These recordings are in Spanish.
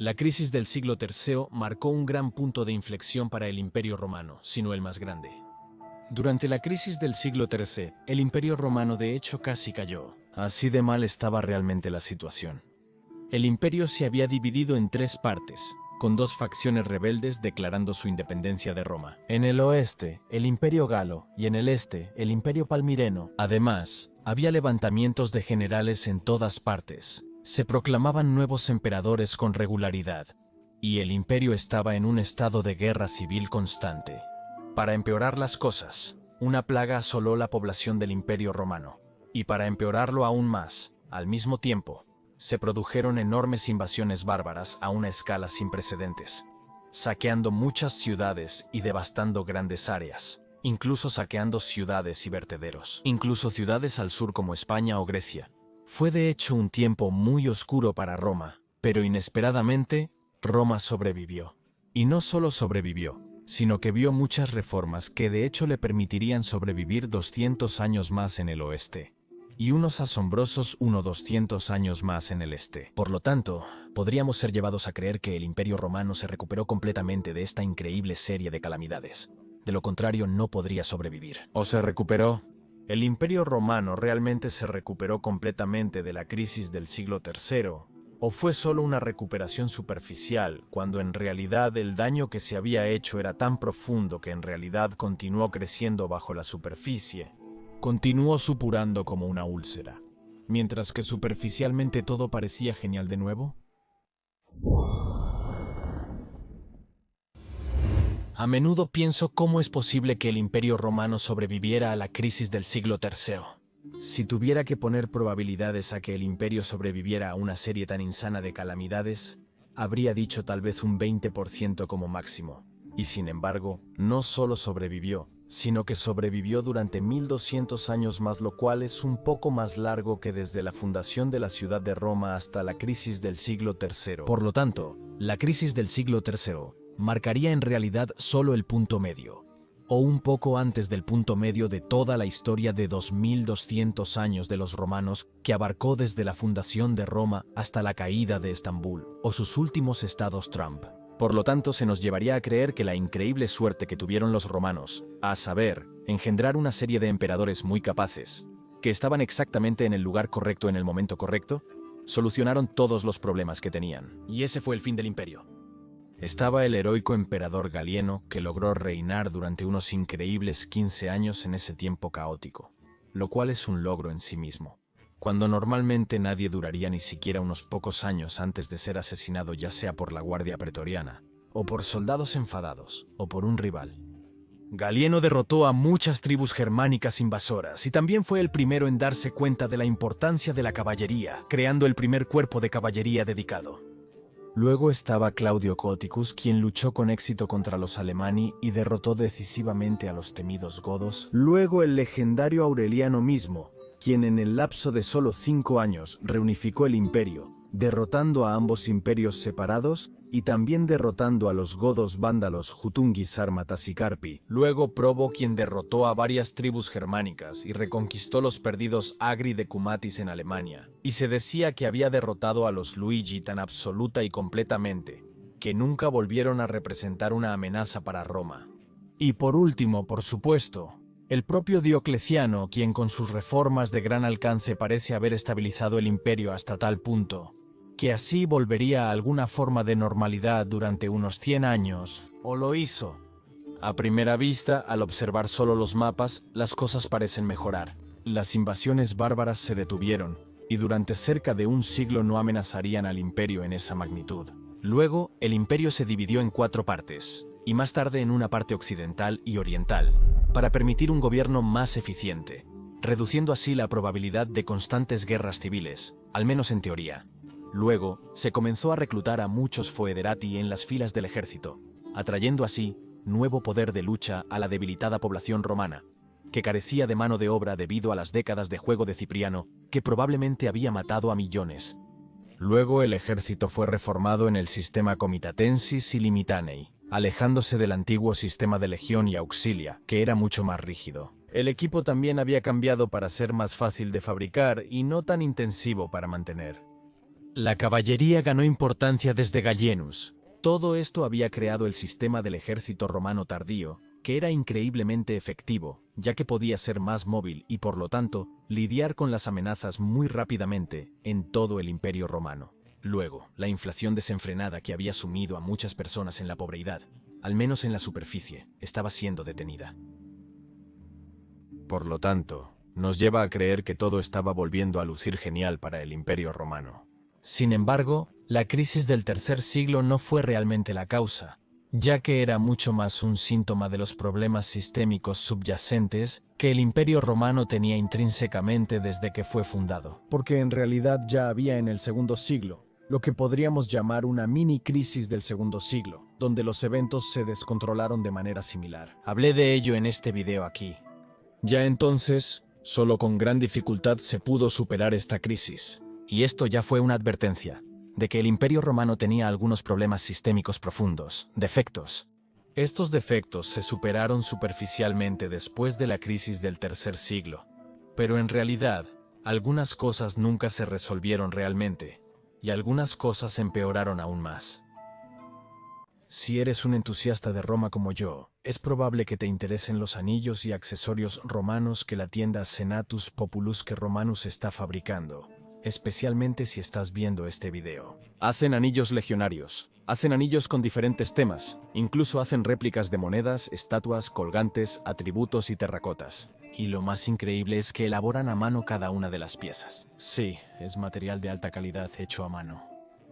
La crisis del siglo III marcó un gran punto de inflexión para el Imperio Romano, si no el más grande. Durante la crisis del siglo III, el Imperio Romano de hecho casi cayó. Así de mal estaba realmente la situación. El imperio se había dividido en tres partes, con dos facciones rebeldes declarando su independencia de Roma. En el oeste, el Imperio Galo, y en el este, el Imperio Palmireno. Además, había levantamientos de generales en todas partes. Se proclamaban nuevos emperadores con regularidad, y el imperio estaba en un estado de guerra civil constante. Para empeorar las cosas, una plaga asoló la población del Imperio Romano, y para empeorarlo aún más, al mismo tiempo, se produjeron enormes invasiones bárbaras a una escala sin precedentes, saqueando muchas ciudades y devastando grandes áreas, incluso saqueando ciudades y vertederos, incluso ciudades al sur como España o Grecia. Fue de hecho un tiempo muy oscuro para Roma, pero inesperadamente, Roma sobrevivió. Y no solo sobrevivió, sino que vio muchas reformas que de hecho le permitirían sobrevivir 200 años más en el oeste, y unos asombrosos 200 años más en el este. Por lo tanto, podríamos ser llevados a creer que el Imperio Romano se recuperó completamente de esta increíble serie de calamidades. De lo contrario, no podría sobrevivir. ¿O se recuperó? ¿El Imperio Romano realmente se recuperó completamente de la crisis del siglo III? ¿O fue solo una recuperación superficial, cuando en realidad el daño que se había hecho era tan profundo que en realidad continuó creciendo bajo la superficie? Continuó supurando como una úlcera, mientras que superficialmente todo parecía genial de nuevo. A menudo pienso cómo es posible que el Imperio Romano sobreviviera a la crisis del siglo III. Si tuviera que poner probabilidades a que el imperio sobreviviera a una serie tan insana de calamidades, habría dicho tal vez un 20% como máximo. Y sin embargo, no solo sobrevivió, sino que sobrevivió durante 1200 años más, lo cual es un poco más largo que desde la fundación de la ciudad de Roma hasta la crisis del siglo III. Por lo tanto, la crisis del siglo III marcaría en realidad solo el punto medio, o un poco antes del punto medio de toda la historia de 2200 años de los romanos, que abarcó desde la fundación de Roma hasta la caída de Estambul, o sus últimos estados Trump. Por lo tanto, se nos llevaría a creer que la increíble suerte que tuvieron los romanos, a saber, engendrar una serie de emperadores muy capaces, que estaban exactamente en el lugar correcto en el momento correcto, solucionaron todos los problemas que tenían. Y ese fue el fin del imperio. Estaba el heroico emperador Galieno, que logró reinar durante unos increíbles 15 años en ese tiempo caótico, lo cual es un logro en sí mismo, cuando normalmente nadie duraría ni siquiera unos pocos años antes de ser asesinado, ya sea por la guardia pretoriana, o por soldados enfadados, o por un rival. Galieno derrotó a muchas tribus germánicas invasoras y también fue el primero en darse cuenta de la importancia de la caballería, creando el primer cuerpo de caballería dedicado. Luego estaba Claudio Gothicus, quien luchó con éxito contra los Alemanni y derrotó decisivamente a los temidos godos. Luego el legendario Aureliano mismo, quien en el lapso de solo 5 años reunificó el imperio, derrotando a ambos imperios separados y también derrotando a los godos vándalos Jutungi, Sármatas y Carpi. Luego Probo, quien derrotó a varias tribus germánicas y reconquistó los perdidos Agri de Cumatis en Alemania, y se decía que había derrotado a los Luigi tan absoluta y completamente que nunca volvieron a representar una amenaza para Roma. Y por último, por supuesto, el propio Diocleciano, quien con sus reformas de gran alcance parece haber estabilizado el imperio hasta tal punto que así volvería a alguna forma de normalidad durante unos 100 años, o lo hizo. A primera vista, al observar solo los mapas, las cosas parecen mejorar. Las invasiones bárbaras se detuvieron, y durante cerca de un siglo no amenazarían al imperio en esa magnitud. Luego, el imperio se dividió en 4 partes, y más tarde en una parte occidental y oriental, para permitir un gobierno más eficiente, reduciendo así la probabilidad de constantes guerras civiles, al menos en teoría. Luego, se comenzó a reclutar a muchos foederati en las filas del ejército, atrayendo así nuevo poder de lucha a la debilitada población romana, que carecía de mano de obra debido a las décadas de juego de Cipriano, que probablemente había matado a millones. Luego el ejército fue reformado en el sistema comitatensis y limitanei, alejándose del antiguo sistema de legión y auxilia, que era mucho más rígido. El equipo también había cambiado para ser más fácil de fabricar y no tan intensivo para mantener. La caballería ganó importancia desde Gallienus. Todo esto había creado el sistema del ejército romano tardío, que era increíblemente efectivo, ya que podía ser más móvil y por lo tanto, lidiar con las amenazas muy rápidamente en todo el Imperio Romano. Luego, la inflación desenfrenada que había sumido a muchas personas en la pobreidad, al menos en la superficie, estaba siendo detenida. Por lo tanto, nos lleva a creer que todo estaba volviendo a lucir genial para el Imperio Romano. Sin embargo, la crisis del tercer siglo no fue realmente la causa, ya que era mucho más un síntoma de los problemas sistémicos subyacentes que el Imperio Romano tenía intrínsecamente desde que fue fundado. Porque en realidad ya había en el segundo siglo lo que podríamos llamar una mini crisis del segundo siglo, donde los eventos se descontrolaron de manera similar. Hablé de ello en este video aquí. Ya entonces, solo con gran dificultad se pudo superar esta crisis. Y esto ya fue una advertencia de que el Imperio Romano tenía algunos problemas sistémicos profundos, defectos. Estos defectos se superaron superficialmente después de la crisis del tercer siglo, pero en realidad, algunas cosas nunca se resolvieron realmente, y algunas cosas empeoraron aún más. Si eres un entusiasta de Roma como yo, es probable que te interesen los anillos y accesorios romanos que la tienda Senatus Populusque Romanus está fabricando, especialmente si estás viendo este video. Hacen anillos legionarios, hacen anillos con diferentes temas, incluso hacen réplicas de monedas, estatuas, colgantes, atributos y terracotas. Y lo más increíble es que elaboran a mano cada una de las piezas. Sí, es material de alta calidad hecho a mano.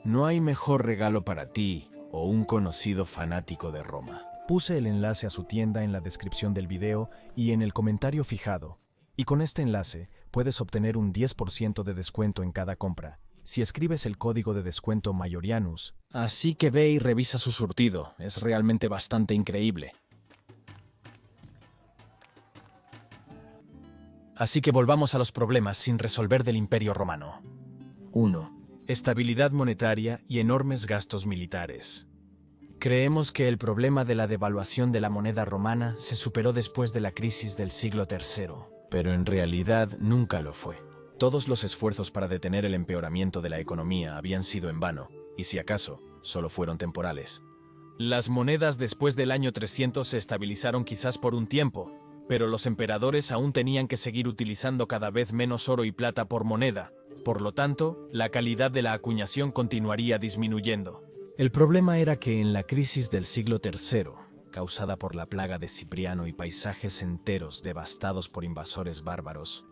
No hay mejor regalo para ti o un conocido fanático de Roma. Puse el enlace a su tienda en la descripción del video y en el comentario fijado. Y con este enlace puedes obtener un 10% de descuento en cada compra, si escribes el código de descuento Mayorianus. Así que ve y revisa su surtido, es realmente bastante increíble. Así que volvamos a los problemas sin resolver del Imperio Romano. 1. Estabilidad monetaria y enormes gastos militares. Creemos que el problema de la devaluación de la moneda romana se superó después de la crisis del siglo III. Pero en realidad nunca lo fue. Todos los esfuerzos para detener el empeoramiento de la economía habían sido en vano, y si acaso, solo fueron temporales. Las monedas después del año 300 se estabilizaron quizás por un tiempo, pero los emperadores aún tenían que seguir utilizando cada vez menos oro y plata por moneda. Por lo tanto, la calidad de la acuñación continuaría disminuyendo. El problema era que en la crisis del siglo III, causada por la plaga de Cipriano y paisajes enteros devastados por invasores bárbaros,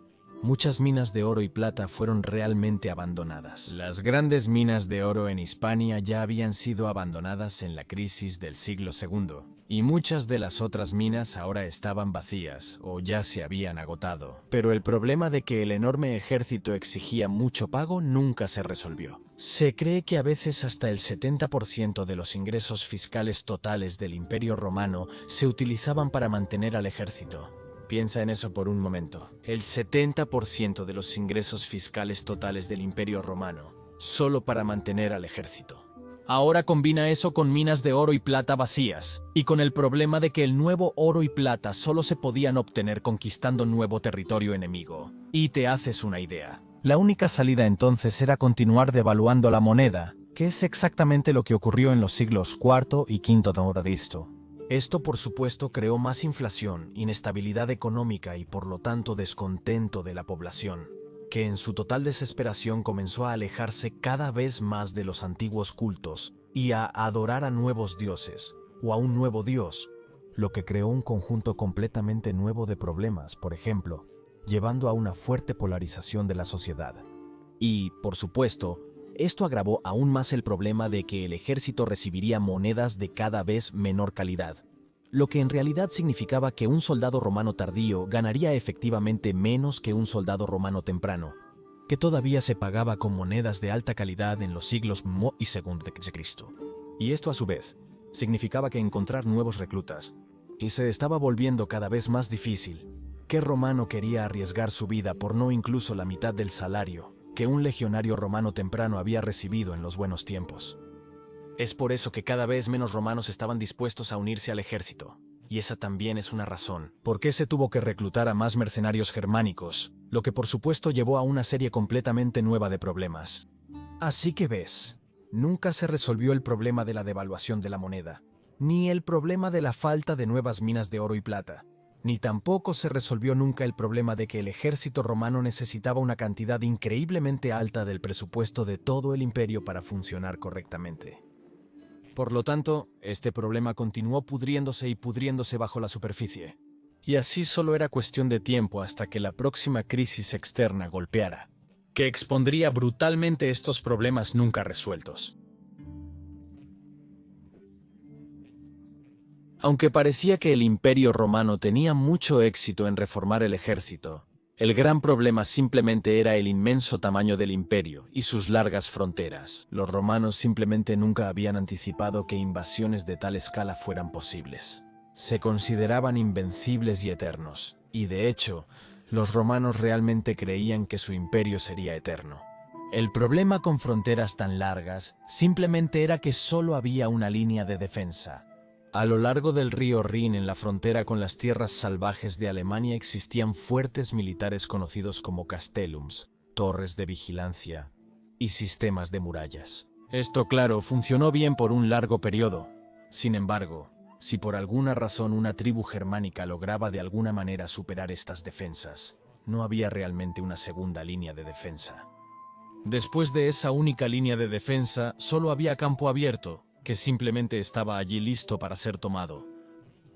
muchas minas de oro y plata fueron realmente abandonadas. Las grandes minas de oro en Hispania ya habían sido abandonadas en la crisis del siglo II, y muchas de las otras minas ahora estaban vacías o ya se habían agotado. Pero el problema de que el enorme ejército exigía mucho pago nunca se resolvió. Se cree que a veces hasta el 70% de los ingresos fiscales totales del Imperio Romano se utilizaban para mantener al ejército. Piensa en eso por un momento. El 70% de los ingresos fiscales totales del Imperio Romano, solo para mantener al ejército. Ahora combina eso con minas de oro y plata vacías, y con el problema de que el nuevo oro y plata solo se podían obtener conquistando nuevo territorio enemigo. Y te haces una idea. La única salida entonces era continuar devaluando la moneda, que es exactamente lo que ocurrió en los siglos IV y V de Cristo. Esto, por supuesto, creó más inflación, inestabilidad económica y por lo tanto descontento de la población, que en su total desesperación comenzó a alejarse cada vez más de los antiguos cultos y a adorar a nuevos dioses, o a un nuevo dios, lo que creó un conjunto completamente nuevo de problemas, por ejemplo, llevando a una fuerte polarización de la sociedad. Y, por supuesto, esto agravó aún más el problema de que el ejército recibiría monedas de cada vez menor calidad, lo que en realidad significaba que un soldado romano tardío ganaría efectivamente menos que un soldado romano temprano, que todavía se pagaba con monedas de alta calidad en los siglos I y II de Cristo. Y esto a su vez significaba que encontrar nuevos reclutas, y se estaba volviendo cada vez más difícil. ¿Qué romano quería arriesgar su vida por no incluso la mitad del salario que un legionario romano temprano había recibido en los buenos tiempos? Es por eso que cada vez menos romanos estaban dispuestos a unirse al ejército, y esa también es una razón por qué se tuvo que reclutar a más mercenarios germánicos, lo que por supuesto llevó a una serie completamente nueva de problemas. Así que ves, nunca se resolvió el problema de la devaluación de la moneda, ni el problema de la falta de nuevas minas de oro y plata, ni tampoco se resolvió nunca el problema de que el ejército romano necesitaba una cantidad increíblemente alta del presupuesto de todo el imperio para funcionar correctamente. Por lo tanto, este problema continuó pudriéndose y pudriéndose bajo la superficie. Y así solo era cuestión de tiempo hasta que la próxima crisis externa golpeara, que expondría brutalmente estos problemas nunca resueltos. Aunque parecía que el Imperio Romano tenía mucho éxito en reformar el ejército, el gran problema simplemente era el inmenso tamaño del imperio y sus largas fronteras. Los romanos simplemente nunca habían anticipado que invasiones de tal escala fueran posibles. Se consideraban invencibles y eternos, y de hecho, los romanos realmente creían que su imperio sería eterno. El problema con fronteras tan largas simplemente era que solo había una línea de defensa. A lo largo del río Rin, en la frontera con las tierras salvajes de Alemania, existían fuertes militares conocidos como castellums, torres de vigilancia y sistemas de murallas. Esto, claro, funcionó bien por un largo periodo. Sin embargo, si por alguna razón una tribu germánica lograba de alguna manera superar estas defensas, no había realmente una segunda línea de defensa. Después de esa única línea de defensa, solo había campo abierto, que simplemente estaba allí listo para ser tomado.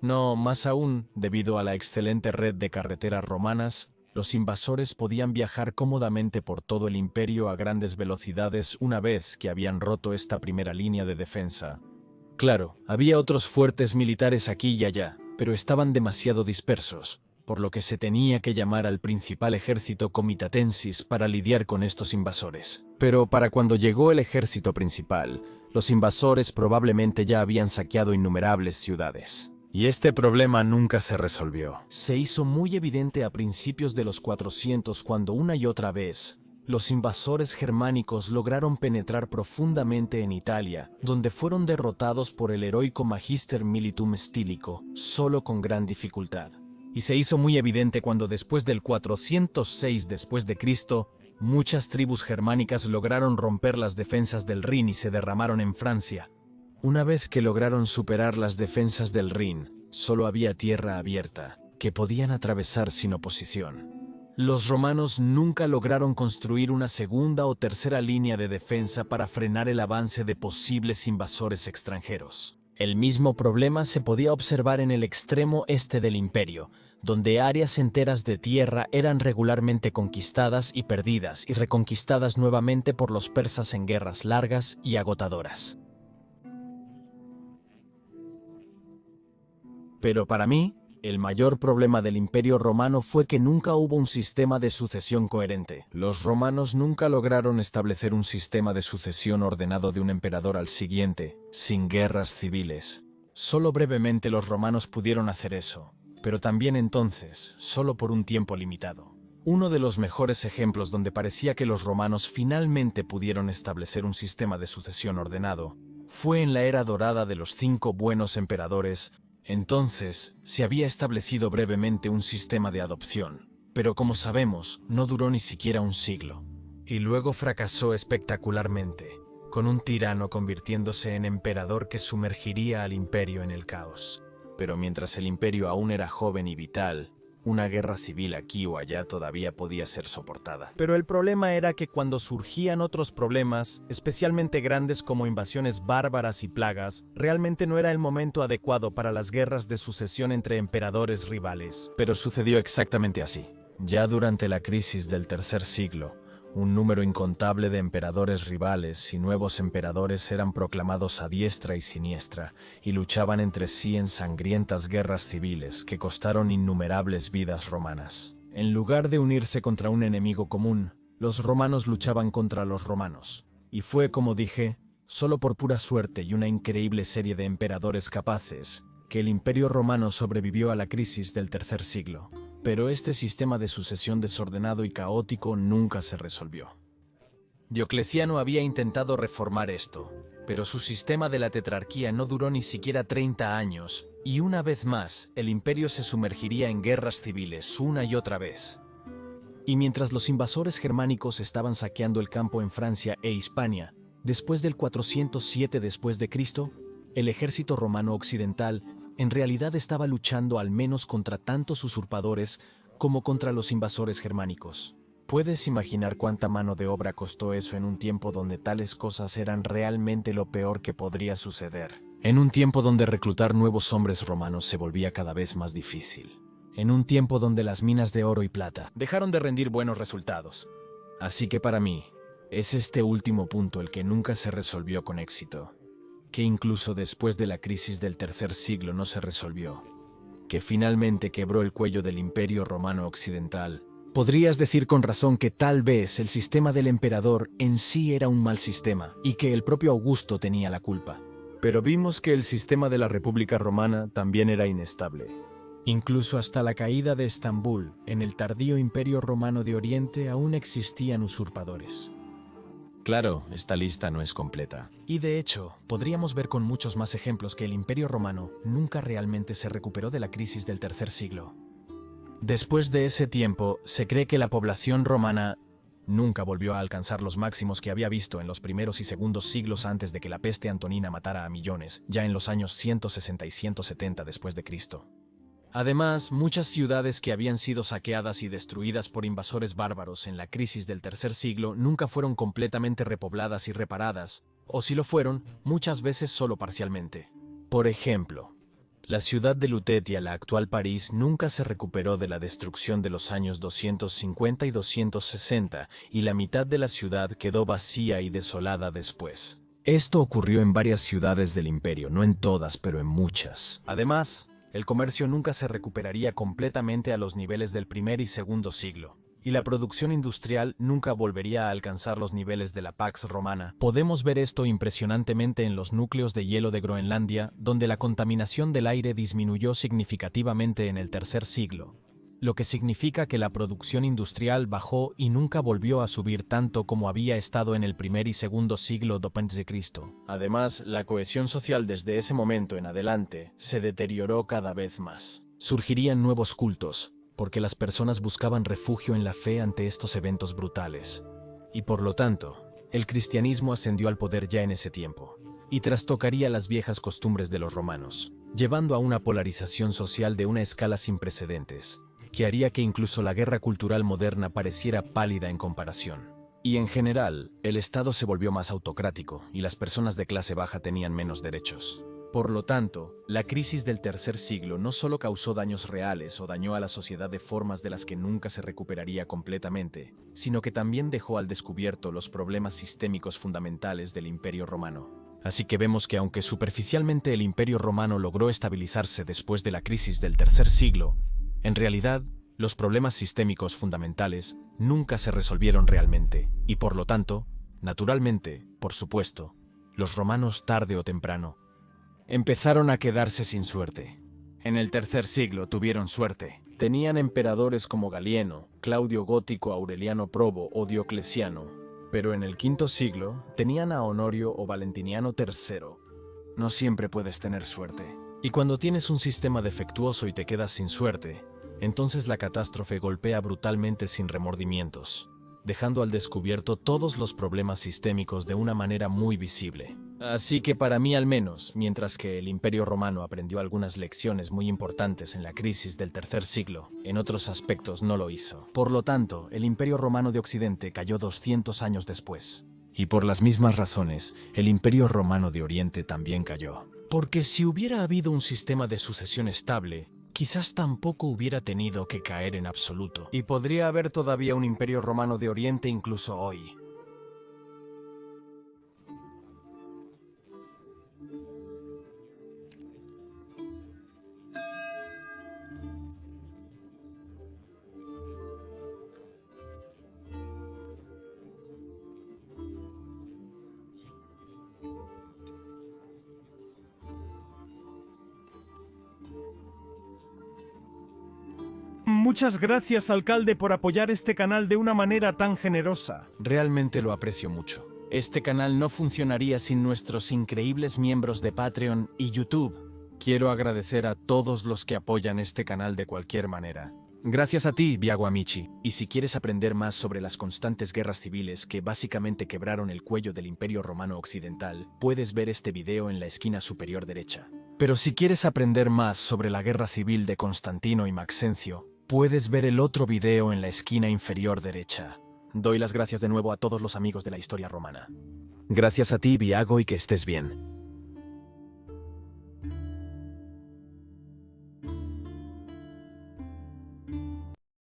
No, más aún, debido a la excelente red de carreteras romanas, los invasores podían viajar cómodamente por todo el imperio a grandes velocidades una vez que habían roto esta primera línea de defensa. Claro, había otros fuertes militares aquí y allá, pero estaban demasiado dispersos, por lo que se tenía que llamar al principal ejército comitatensis para lidiar con estos invasores. Pero para cuando llegó el ejército principal, los invasores probablemente ya habían saqueado innumerables ciudades. Y este problema nunca se resolvió. Se hizo muy evidente a principios de los 400 cuando una y otra vez los invasores germánicos lograron penetrar profundamente en Italia, donde fueron derrotados por el heroico Magister Militum Stílico, solo con gran dificultad. Y se hizo muy evidente cuando después del 406 después de Cristo, muchas tribus germánicas lograron romper las defensas del Rin y se derramaron en Francia. Una vez que lograron superar las defensas del Rin, solo había tierra abierta, que podían atravesar sin oposición. Los romanos nunca lograron construir una segunda o tercera línea de defensa para frenar el avance de posibles invasores extranjeros. El mismo problema se podía observar en el extremo este del imperio, donde áreas enteras de tierra eran regularmente conquistadas y perdidas y reconquistadas nuevamente por los persas en guerras largas y agotadoras. Pero para mí, el mayor problema del Imperio Romano fue que nunca hubo un sistema de sucesión coherente. Los romanos nunca lograron establecer un sistema de sucesión ordenado de un emperador al siguiente, sin guerras civiles. Solo brevemente los romanos pudieron hacer eso, pero también entonces, solo por un tiempo limitado. Uno de los mejores ejemplos donde parecía que los romanos finalmente pudieron establecer un sistema de sucesión ordenado fue en la era dorada de los 5 buenos emperadores. Entonces, se había establecido brevemente un sistema de adopción, pero como sabemos, no duró ni siquiera un siglo. Y luego fracasó espectacularmente, con un tirano convirtiéndose en emperador que sumergiría al imperio en el caos. Pero mientras el imperio aún era joven y vital, una guerra civil aquí o allá todavía podía ser soportada. Pero el problema era que cuando surgían otros problemas, especialmente grandes como invasiones bárbaras y plagas, realmente no era el momento adecuado para las guerras de sucesión entre emperadores rivales. Pero sucedió exactamente así. Ya durante la crisis del tercer siglo, un número incontable de emperadores rivales y nuevos emperadores eran proclamados a diestra y siniestra y luchaban entre sí en sangrientas guerras civiles que costaron innumerables vidas romanas. En lugar de unirse contra un enemigo común, los romanos luchaban contra los romanos. Y fue, como dije, solo por pura suerte y una increíble serie de emperadores capaces que el Imperio Romano sobrevivió a la crisis del tercer siglo. Pero este sistema de sucesión desordenado y caótico nunca se resolvió. Diocleciano había intentado reformar esto, pero su sistema de la tetrarquía no duró ni siquiera 30 años, y una vez más, el imperio se sumergiría en guerras civiles una y otra vez. Y mientras los invasores germánicos estaban saqueando el campo en Francia e Hispania, después del 407 después de Cristo, el ejército romano occidental en realidad estaba luchando al menos contra tantos usurpadores como contra los invasores germánicos. ¿Puedes imaginar cuánta mano de obra costó eso en un tiempo donde tales cosas eran realmente lo peor que podría suceder? En un tiempo donde reclutar nuevos hombres romanos se volvía cada vez más difícil. En un tiempo donde las minas de oro y plata dejaron de rendir buenos resultados. Así que para mí, es este último punto el que nunca se resolvió con éxito. Que incluso después de la crisis del tercer siglo no se resolvió. Que finalmente quebró el cuello del Imperio Romano Occidental. Podrías decir con razón que tal vez el sistema del emperador en sí era un mal sistema y que el propio Augusto tenía la culpa. Pero vimos que el sistema de la República Romana también era inestable. Incluso hasta la caída de Estambul, en el tardío Imperio Romano de Oriente aún existían usurpadores. Claro, esta lista no es completa. Y de hecho, podríamos ver con muchos más ejemplos que el Imperio Romano nunca realmente se recuperó de la crisis del tercer siglo. Después de ese tiempo, se cree que la población romana nunca volvió a alcanzar los máximos que había visto en los primeros y segundos siglos antes de que la peste antonina matara a millones, ya en los años 160 y 170 después de Cristo. Además, muchas ciudades que habían sido saqueadas y destruidas por invasores bárbaros en la crisis del tercer siglo nunca fueron completamente repobladas y reparadas, o si lo fueron, muchas veces solo parcialmente. Por ejemplo, la ciudad de Lutetia, la actual París, nunca se recuperó de la destrucción de los años 250 y 260, y la mitad de la ciudad quedó vacía y desolada después. Esto ocurrió en varias ciudades del imperio, no en todas, pero en muchas. Además, el comercio nunca se recuperaría completamente a los niveles del primer y segundo siglo, y la producción industrial nunca volvería a alcanzar los niveles de la Pax Romana. Podemos ver esto impresionantemente en los núcleos de hielo de Groenlandia, donde la contaminación del aire disminuyó significativamente en el tercer siglo, lo que significa que la producción industrial bajó y nunca volvió a subir tanto como había estado en el primer y segundo siglo después de Cristo. Además, la cohesión social desde ese momento en adelante se deterioró cada vez más. Surgirían nuevos cultos, porque las personas buscaban refugio en la fe ante estos eventos brutales. Y por lo tanto, el cristianismo ascendió al poder ya en ese tiempo, y trastocaría las viejas costumbres de los romanos, llevando a una polarización social de una escala sin precedentes, que haría que incluso la guerra cultural moderna pareciera pálida en comparación. Y en general, el Estado se volvió más autocrático, y las personas de clase baja tenían menos derechos. Por lo tanto, la crisis del tercer siglo no solo causó daños reales o dañó a la sociedad de formas de las que nunca se recuperaría completamente, sino que también dejó al descubierto los problemas sistémicos fundamentales del Imperio Romano. Así que vemos que aunque superficialmente el Imperio Romano logró estabilizarse después de la crisis del tercer siglo, en realidad, los problemas sistémicos fundamentales nunca se resolvieron realmente, y por lo tanto, naturalmente, por supuesto, los romanos tarde o temprano empezaron a quedarse sin suerte. En el tercer siglo tuvieron suerte. Tenían emperadores como Galieno, Claudio Gótico, Aureliano Probo o Diocleciano, pero en el quinto siglo tenían a Honorio o Valentiniano III. No siempre puedes tener suerte. Y cuando tienes un sistema defectuoso y te quedas sin suerte, entonces la catástrofe golpea brutalmente sin remordimientos, dejando al descubierto todos los problemas sistémicos de una manera muy visible. Así que para mí al menos, mientras que el Imperio Romano aprendió algunas lecciones muy importantes en la crisis del tercer siglo, en otros aspectos no lo hizo. Por lo tanto, el Imperio Romano de Occidente cayó 200 años después. Y por las mismas razones, el Imperio Romano de Oriente también cayó. Porque si hubiera habido un sistema de sucesión estable, quizás tampoco hubiera tenido que caer en absoluto. Y podría haber todavía un Imperio Romano de Oriente incluso hoy. Muchas gracias, alcalde, por apoyar este canal de una manera tan generosa. Realmente lo aprecio mucho. Este canal no funcionaría sin nuestros increíbles miembros de Patreon y YouTube. Quiero agradecer a todos los que apoyan este canal de cualquier manera. Gracias a ti, Biago Amici. Y si quieres aprender más sobre las constantes guerras civiles que básicamente quebraron el cuello del Imperio Romano Occidental, puedes ver este video en la esquina superior derecha. Pero si quieres aprender más sobre la guerra civil de Constantino y Maxencio, puedes ver el otro video en la esquina inferior derecha. Doy las gracias de nuevo a todos los amigos de la historia romana. Gracias a ti, Biago, y que estés bien.